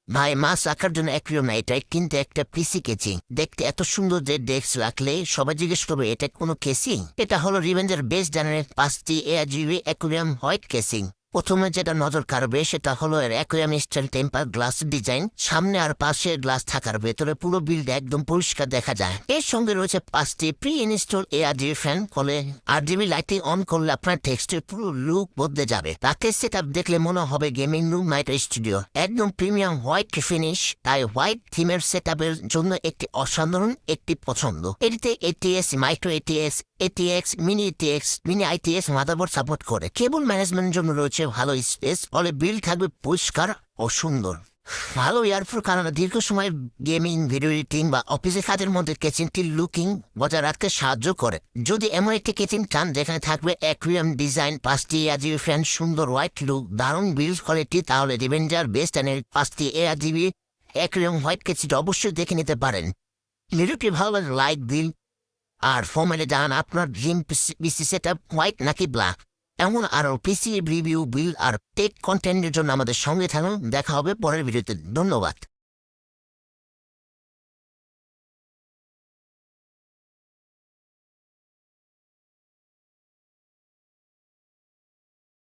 ভাই মাছ রাখার জন্য অ্যাকুয়ারিয়াম না, এটা কিন্তু একটা পিসি কেচিং। দেখতে এত সুন্দর যে ডেস্ক রাখলে সবাই জিজ্ঞেস করবে এটা কোনো কেসিং। এটা হলো রিভেঞ্জার বেস ডানের 5টি এআরজিবি অ্যাকুয়ারিয়াম হোয়াইট কেসিং। প্রথমে যেটা নজর কাড়বে সেটা হলো এর aquarium style temper glass design. সামনে আর পাশে গ্লাস থাকার ভেতরে পুরো বিল্ড একদম পরিষ্কার দেখা যায়। এর সঙ্গে রয়েছে 5টি প্রি ইনস্টল এআরজিবি ফ্যান। ফলে আরজিবি লাইটিং অন করলে আপনার টেক্সটের পুরো লুক বদলে যাবে। তাকে সেটা দেখলে মনে হবে গেমিং রুম নাইট স্টুডিও। একদম প্রিমিয়াম হোয়াইট ফিনিশ, তাই হোয়াইট থিমের সেটআপের জন্য একটি অসাধারণ একটি পছন্দ। এটিতে ATX, micro ATX, ATX, mini ATX, mini ITX motherboard support করে। কেবল ম্যানেজমেন্টের জন্য রয়েছে ভালো স্পেস, ফলে বিল থাকবে পরিষ্কার ও সুন্দর। ভালো এয়ারফ্লো কারণে দীর্ঘ সময় গেমিং, ভিডিও এডিটিং বা অফিসের কাজের মধ্যে কিচেনটির লুকিং বজায় রাখতে সাহায্য করে। যদি এমন একটি কিচেন চান যেখানে থাকবে অ্যাকুয়ারিয়াম ডিজাইন, 5টি এআরজিবি ফ্যান, সুন্দর হোয়াইট লুক, দারুণ বিল্ড কোয়ালিটি, তাহলে রিভেঞ্জার বেস্ট এর 5টি এআরজিবি অ্যাকুয়ারিয়াম হোয়াইট কিচেনটি অবশ্যই দেখে নিতে পারেন। ভিডিওটি ভালো লাগলে লাইক দিন আর ফর্মেলে জানান আপনার ড্রিম পিসি সেটআপ হোয়াইট নাকি ব্ল্যাক। এমন আরও পিসি রিভিউ, বিল আর টেক কন্টেন্টের জন্য আমাদের সঙ্গে থাকুন। দেখা হবে পরের ভিডিওতে। ধন্যবাদ।